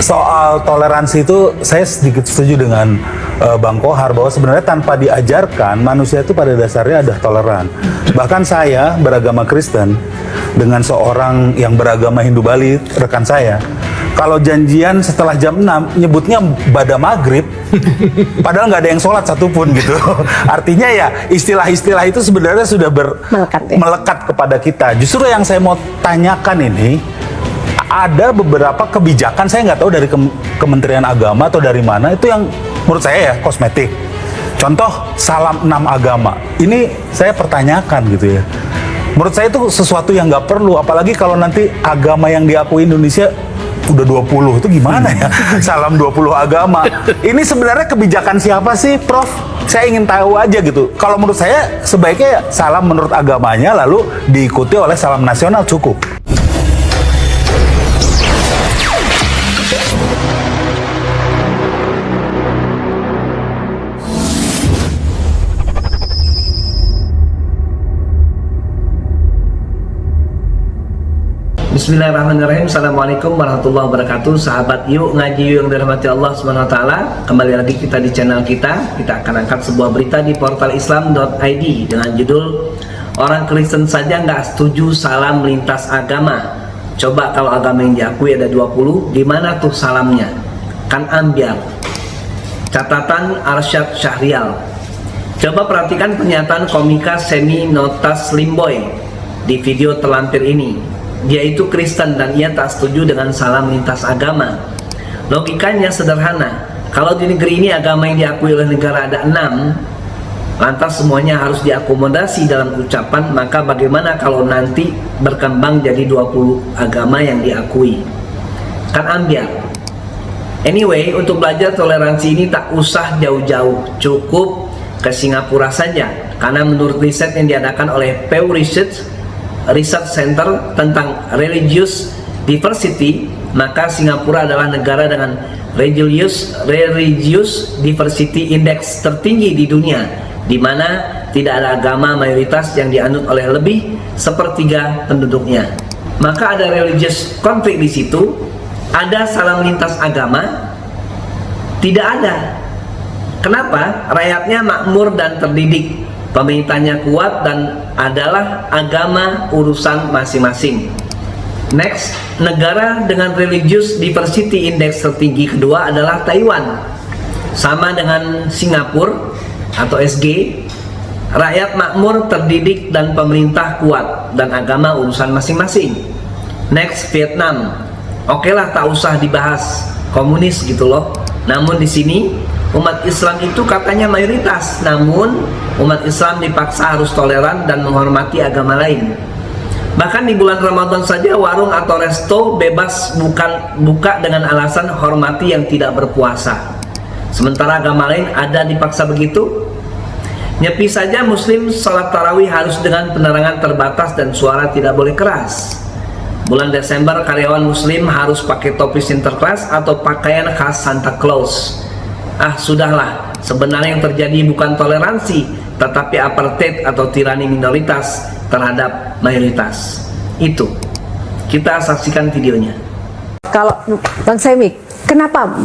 Soal toleransi itu saya sedikit setuju dengan Bang Kohar bahwa sebenarnya tanpa diajarkan manusia itu pada dasarnya ada toleran. Bahkan saya beragama Kristen dengan seorang yang beragama Hindu Bali, rekan saya, kalau janjian setelah jam 6 nyebutnya bada maghrib, padahal nggak ada yang sholat satupun gitu. Artinya ya istilah-istilah itu sebenarnya sudah melekat kepada kita. Justru yang saya mau tanyakan ini, ada beberapa kebijakan, saya nggak tahu dari Kementerian Agama atau dari mana, itu yang menurut saya ya kosmetik. Contoh salam 6 agama, ini saya pertanyakan gitu ya. Menurut saya itu sesuatu yang nggak perlu, apalagi kalau nanti agama yang diakui Indonesia udah 20, itu gimana ya? Salam 20 agama. Ini sebenarnya kebijakan siapa sih, Prof? Saya ingin tahu aja gitu. Kalau menurut saya sebaiknya salam menurut agamanya lalu diikuti oleh salam nasional cukup. Bismillahirrahmanirrahim. Assalamualaikum warahmatullahi wabarakatuh. Sahabat yuk ngaji yuk yang dirahmati Allah SWT. Kembali lagi kita di channel kita. Kita akan angkat sebuah berita di portal islam.id dengan judul "Orang Kristen saja nggak setuju salam lintas agama. Coba kalau agama yang diakui ada 20, di mana tuh salamnya?" Kan ambiar. Catatan Arsyad Syahrial. Coba perhatikan pernyataan komika Semi Notas Limboy di video terlampir ini. Dia itu Kristen dan ia tak setuju dengan salam lintas agama. Logikanya sederhana. Kalau di negeri ini agama yang diakui oleh negara ada 6, lantas semuanya harus diakomodasi dalam ucapan, maka bagaimana kalau nanti berkembang jadi 20 agama yang diakui? Kan ambiar. Anyway, untuk belajar toleransi ini tak usah jauh-jauh, cukup ke Singapura saja. Karena menurut riset yang diadakan oleh Pew Research Center tentang Religious Diversity, maka Singapura adalah negara dengan Religious Diversity Index tertinggi di dunia, di mana tidak ada agama mayoritas yang dianut oleh lebih sepertiga penduduknya. Maka ada religious konflik di situ. Ada salam lintas agama? Tidak ada. Kenapa? Rakyatnya makmur dan terdidik, pemerintahnya kuat, dan adalah agama urusan masing-masing. Next, negara dengan Religious Diversity Index tertinggi kedua adalah Taiwan. Sama dengan Singapura atau SG, rakyat makmur, terdidik, dan pemerintah kuat, dan agama urusan masing-masing. Next, Vietnam. Oke lah, tak usah dibahas, komunis gitu loh. Namun di sini umat Islam itu katanya mayoritas, namun umat Islam dipaksa harus toleran dan menghormati agama lain. Bahkan di bulan Ramadan saja warung atau resto bebas buka dengan alasan hormati yang tidak berpuasa. Sementara agama lain ada dipaksa begitu. Nyepi saja Muslim sholat tarawih harus dengan penerangan terbatas dan suara tidak boleh keras. Bulan Desember karyawan Muslim harus pakai topi Sinterklas atau pakaian khas Santa Claus. Ah sudahlah, sebenarnya yang terjadi bukan toleransi, tetapi apartheid atau tirani minoritas terhadap mayoritas. Itu, kita saksikan videonya. Kalau Bang Semi, kenapa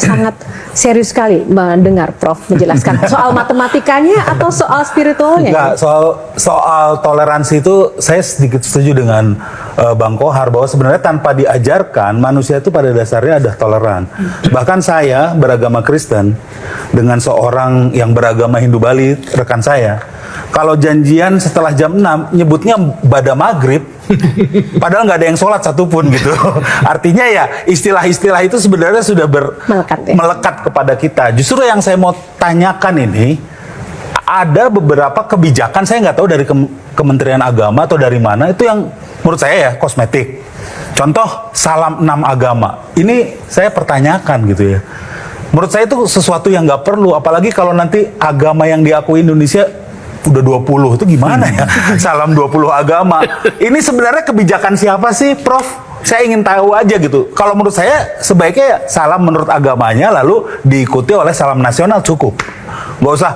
sangat serius sekali mendengar Prof menjelaskan soal matematikanya atau soal spiritualnya? Enggak, soal toleransi itu saya sedikit setuju dengan Bang Kohar bahwa sebenarnya tanpa diajarkan manusia itu pada dasarnya ada toleran. Bahkan saya beragama Kristen dengan seorang yang beragama Hindu Bali, rekan saya, kalau janjian setelah jam 6 nyebutnya bada maghrib, padahal nggak ada yang sholat satupun gitu. Artinya ya istilah-istilah itu sebenarnya sudah melekat kepada kita. Justru yang saya mau tanyakan ini, ada beberapa kebijakan, saya nggak tahu dari Kementerian Agama atau dari mana, itu yang menurut saya ya kosmetik. Contoh salam 6 agama, ini saya pertanyakan gitu ya. Menurut saya itu sesuatu yang nggak perlu, apalagi kalau nanti agama yang diakui Indonesia udah 20, itu gimana ya? Salam 20 agama. Ini sebenarnya kebijakan siapa sih, Prof? Saya ingin tahu aja gitu. Kalau menurut saya sebaiknya salam menurut agamanya lalu diikuti oleh salam nasional cukup. Nggak usah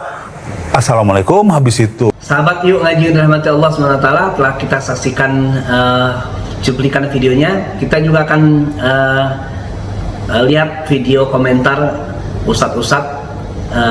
Assalamualaikum habis itu. Sahabat yuk ngaji dirahmati Allah SWT, telah kita saksikan cuplikan videonya. Kita juga akan lihat video komentar ustadz-ustadz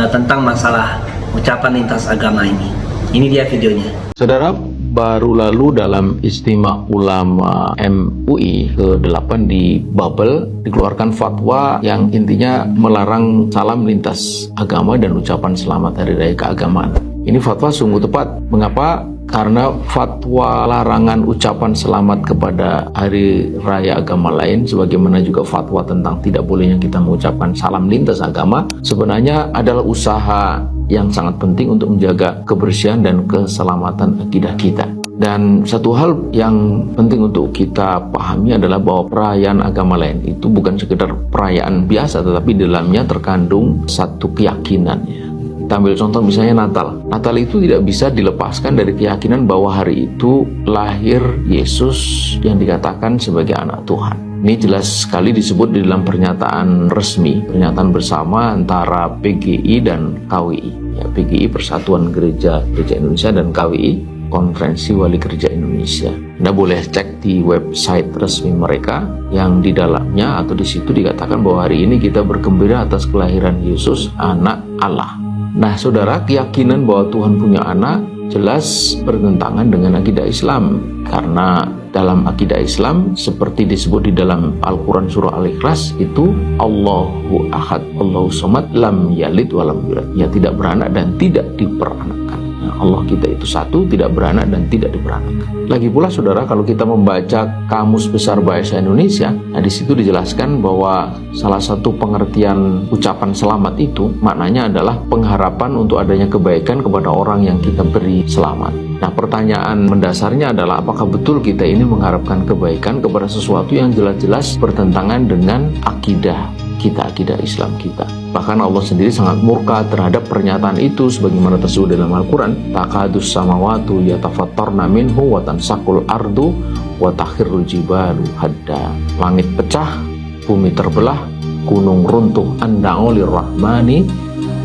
tentang masalah ucapan lintas agama ini. Ini dia videonya. Saudara, baru lalu dalam Istimewa Ulama MUI ke-8 di Babel dikeluarkan fatwa yang intinya melarang salam lintas agama dan ucapan selamat hari raya keagamaan. Ini fatwa sungguh tepat. Mengapa? Karena fatwa larangan ucapan selamat kepada hari raya agama lain, sebagaimana juga fatwa tentang tidak bolehnya kita mengucapkan salam lintas agama, sebenarnya adalah usaha yang sangat penting untuk menjaga kebersihan dan keselamatan akidah kita. Dan satu hal yang penting untuk kita pahami adalah bahwa perayaan agama lain itu bukan sekedar perayaan biasa, tetapi di dalamnya terkandung satu keyakinan. Kita ambil contoh misalnya Natal. Natal itu tidak bisa dilepaskan dari keyakinan bahwa hari itu lahir Yesus yang dikatakan sebagai anak Tuhan. Ini jelas sekali disebut di dalam pernyataan resmi, pernyataan bersama antara PGI dan KWI. Ya, PGI Persatuan Gereja Indonesia dan KWI Konferensi Wali Gereja Indonesia. Anda boleh cek di website resmi mereka yang di dalamnya atau di situ dikatakan bahwa hari ini kita bergembira atas kelahiran Yesus, anak Allah. Nah, saudara, keyakinan bahwa Tuhan punya anak jelas bertentangan dengan akidah Islam. Karena dalam akidah Islam, seperti disebut di dalam Al-Quran surah Al-Ikhlas, itu Allahu Ahad, Allahu Somad, lam yalid walam yulad. Ya, tidak beranak dan tidak diperanakkan. Nah, Allah kita itu satu, tidak beranak dan tidak diperanakkan. Lagi pula, saudara, kalau kita membaca Kamus Besar Bahasa Indonesia, nah di situ dijelaskan bahwa salah satu pengertian ucapan selamat itu maknanya adalah pengharapan untuk adanya kebaikan kepada orang yang kita beri selamat. Nah, pertanyaan mendasarnya adalah apakah betul kita ini mengharapkan kebaikan kepada sesuatu yang jelas-jelas bertentangan dengan akidah kita, akidah Islam kita. Bahkan Allah sendiri sangat murka terhadap pernyataan itu sebagaimana tersebut dalam Al-Quran. Takadus samawatu yatafattarna minhu wa tansaqul ardu wa takhirul jibalu hadda. Langit pecah, bumi terbelah, gunung runtuh, anda'ulir rahmani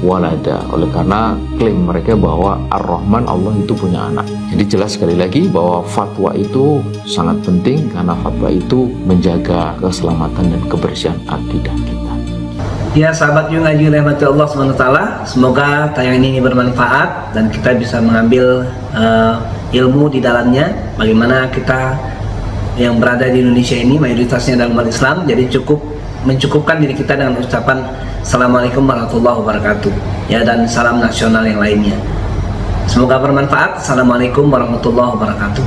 walada. Oleh karena klaim mereka bahwa Ar-Rahman, Allah itu punya anak. Jadi jelas sekali lagi bahwa fatwa itu sangat penting karena fatwa itu menjaga keselamatan dan kebersihan akidah kita. Ya, sahabat Yuk Ngaji rahmati Allah SWT, semoga tayangan ini bermanfaat dan kita bisa mengambil ilmu di dalamnya. Bagaimana kita yang berada di Indonesia ini mayoritasnya dalam umat Islam, jadi mencukupkan diri kita dengan ucapan Assalamualaikum warahmatullahi wabarakatuh, ya, dan salam nasional yang lainnya. Semoga bermanfaat. Assalamualaikum warahmatullahi wabarakatuh.